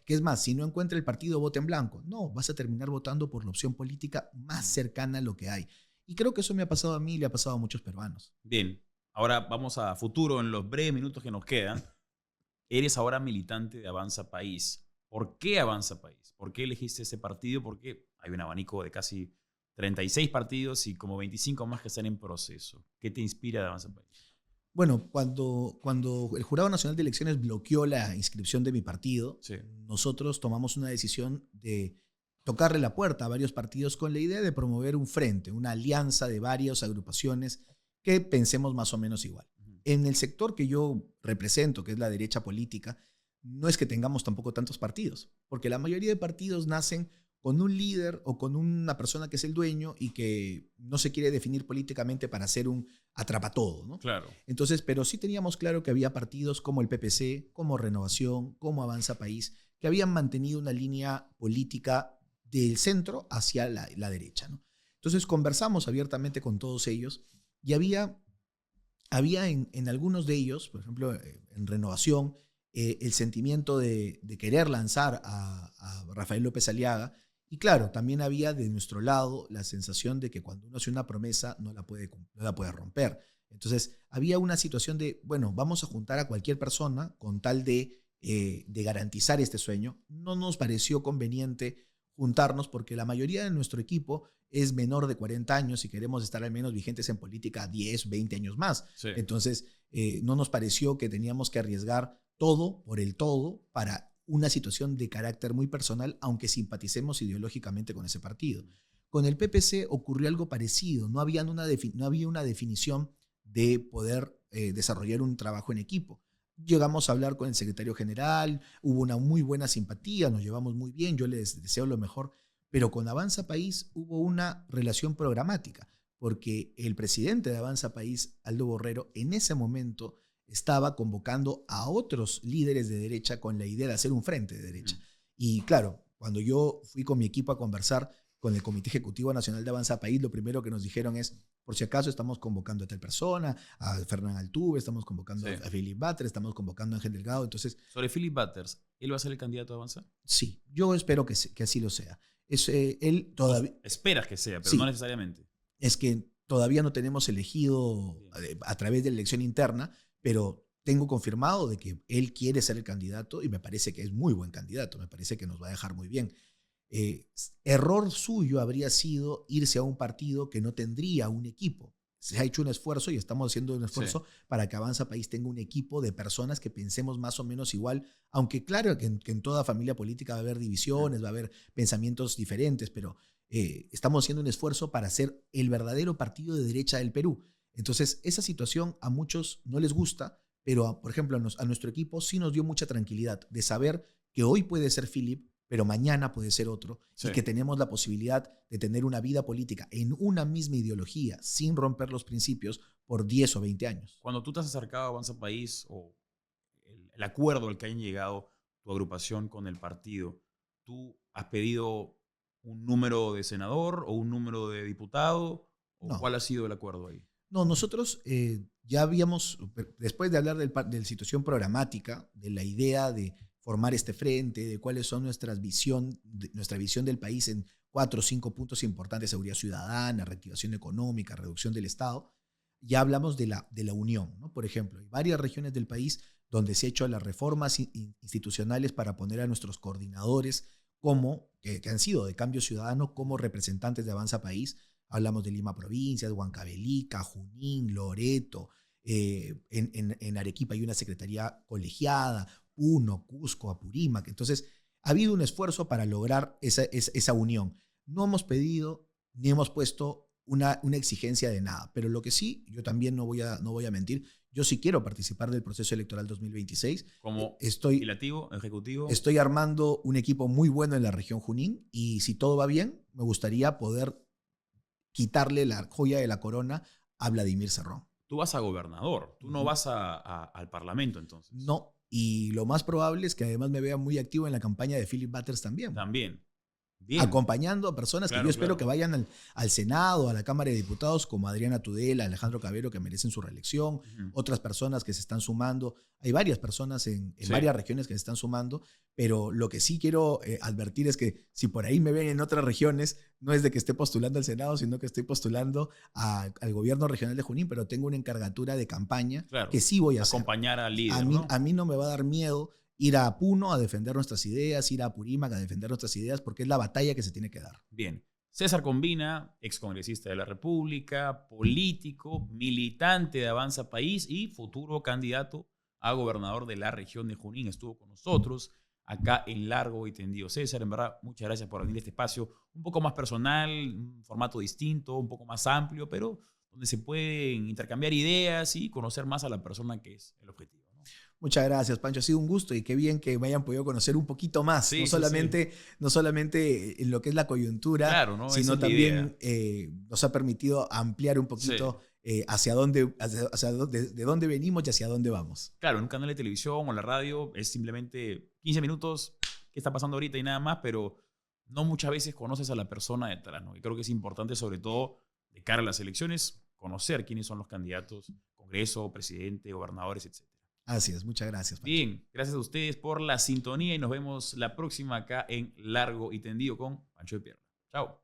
que es más, si no encuentra el partido, vote en blanco. No, vas a terminar votando por la opción política más cercana a lo que hay. Y creo que eso me ha pasado a mí y le ha pasado a muchos peruanos. Bien, ahora vamos a futuro en los breves minutos que nos quedan. Eres ahora militante de Avanza País. ¿Por qué Avanza País? ¿Por qué elegiste ese partido? Porque hay un abanico de casi 36 partidos y como 25 más que están en proceso. ¿Qué te inspira de Avanza País? Bueno, cuando el Jurado Nacional de Elecciones bloqueó la inscripción de mi partido, sí, nosotros tomamos una decisión de tocarle la puerta a varios partidos con la idea de promover un frente, una alianza de varias agrupaciones que pensemos más o menos igual. En el sector que yo represento, que es la derecha política, no es que tengamos tampoco tantos partidos, porque la mayoría de partidos nacen con un líder o con una persona que es el dueño y que no se quiere definir políticamente para ser un atrapatodo, ¿no? Claro. Entonces, pero sí teníamos claro que había partidos como el PPC, como Renovación, como Avanza País, que habían mantenido una línea política del centro hacia la derecha, ¿no? Entonces conversamos abiertamente con todos ellos y había en algunos de ellos, por ejemplo, en Renovación, el sentimiento de querer lanzar a Rafael López Aliaga. Y claro, también había de nuestro lado la sensación de que cuando uno hace una promesa no la puede romper. Entonces, había una situación de, bueno, vamos a juntar a cualquier persona con tal de garantizar este sueño. No nos pareció conveniente juntarnos porque la mayoría de nuestro equipo es menor de 40 años y queremos estar al menos vigentes en política 10, 20 años más. Sí. Entonces, no nos pareció que teníamos que arriesgar todo por el todo para una situación de carácter muy personal, aunque simpaticemos ideológicamente con ese partido. Con el PPC ocurrió algo parecido, no había una definición de poder desarrollar un trabajo en equipo. Llegamos a hablar con el secretario general, hubo una muy buena simpatía, nos llevamos muy bien, yo les deseo lo mejor, pero con Avanza País hubo una relación programática, porque el presidente de Avanza País, Aldo Borrero, en ese momento estaba convocando a otros líderes de derecha con la idea de hacer un frente de derecha. Y claro, cuando yo fui con mi equipo a conversar con el Comité Ejecutivo Nacional de Avanza País, lo primero que nos dijeron es, por si acaso estamos convocando a tal persona, a Fernán Altuve, estamos convocando a Philip Butters, estamos convocando a Ángel Delgado. Entonces, sobre Philip Butters, ¿él va a ser el candidato a Avanza? Sí, yo espero que así lo sea. Él todavía... Esperas que sea, pero sí, no necesariamente. Es que todavía no tenemos elegido a través de la elección interna, pero tengo confirmado de que él quiere ser el candidato y me parece que es muy buen candidato, me parece que nos va a dejar muy bien. Error suyo habría sido irse a un partido que no tendría un equipo. Se ha hecho un esfuerzo y estamos haciendo un esfuerzo para que Avanza País tenga un equipo de personas que pensemos más o menos igual, aunque claro que en toda familia política va a haber divisiones, va a haber pensamientos diferentes, pero estamos haciendo un esfuerzo para ser el verdadero partido de derecha del Perú. Entonces, esa situación a muchos no les gusta, pero por ejemplo a nuestro equipo sí nos dio mucha tranquilidad de saber que hoy puede ser Philip, pero mañana puede ser otro, y que tenemos la posibilidad de tener una vida política en una misma ideología, sin romper los principios, por 10 o 20 años. Cuando tú te has acercado a Avanza País o el acuerdo al que hayan llegado tu agrupación con el partido, ¿tú has pedido un número de senador o un número de diputado? ¿O No. cuál ha sido el acuerdo ahí? No, nosotros ya habíamos, después de hablar de la situación programática, de la idea de formar este frente, de cuáles son nuestra visión del país en 4 o 5 puntos importantes: seguridad ciudadana, reactivación económica, reducción del Estado, ya hablamos de la unión, ¿no? Por ejemplo, hay varias regiones del país donde se han hecho las reformas institucionales para poner a nuestros coordinadores que han sido de Cambio Ciudadano como representantes de Avanza País. Hablamos de Lima Provincias, Huancavelica, Junín, Loreto. En Arequipa hay una secretaría colegiada, Puno, Cusco, Apurímac. Entonces, ha habido un esfuerzo para lograr esa unión. No hemos pedido ni hemos puesto una exigencia de nada, pero lo que sí, yo también no voy a mentir, yo sí quiero participar del proceso electoral 2026. Como legislativo, ejecutivo. Estoy armando un equipo muy bueno en la región Junín y si todo va bien, me gustaría poder quitarle la joya de la corona a Vladimir Cerrón. Tú vas a gobernador, tú no vas al parlamento entonces. No, y lo más probable es que además me vea muy activo en la campaña de Philip Butters también. También. Bien. Acompañando a personas que yo espero que vayan al Senado, a la Cámara de Diputados, como Adriana Tudela, Alejandro Cabero, que merecen su reelección, otras personas que se están sumando. Hay varias personas en varias regiones que se están sumando, pero lo que sí quiero advertir es que si por ahí me ven en otras regiones, no es de que esté postulando al Senado, sino que estoy postulando al gobierno regional de Junín, pero tengo una encargatura de campaña que sí voy a hacer. Acompañar al líder, a mí no me va a dar miedo ir a Puno a defender nuestras ideas, ir a Apurímac a defender nuestras ideas, porque es la batalla que se tiene que dar. Bien. César Combina, excongresista de la República, político, militante de Avanza País y futuro candidato a gobernador de la región de Junín, estuvo con nosotros acá en Largo y Tendido. César, en verdad, muchas gracias por venir a este espacio un poco más personal, un formato distinto, un poco más amplio, pero donde se pueden intercambiar ideas y conocer más a la persona que es el objetivo, ¿no? Muchas gracias, Pancho. Ha sido un gusto y qué bien que me hayan podido conocer un poquito más. Sí, No solamente en lo que es la coyuntura, claro, ¿no? Esa sino es la también nos ha permitido ampliar un poquito de dónde venimos y hacia dónde vamos. Claro, en un canal de televisión o la radio es simplemente 15 minutos, qué está pasando ahorita y nada más, pero no muchas veces conoces a la persona detrás, ¿no? Y creo que es importante, sobre todo de cara a las elecciones, conocer quiénes son los candidatos, Congreso, presidente, gobernadores, etc. Así es, muchas gracias, Pancho. Bien, gracias a ustedes por la sintonía y nos vemos la próxima acá en Largo y Tendido con Pancho de Pierna. Chao.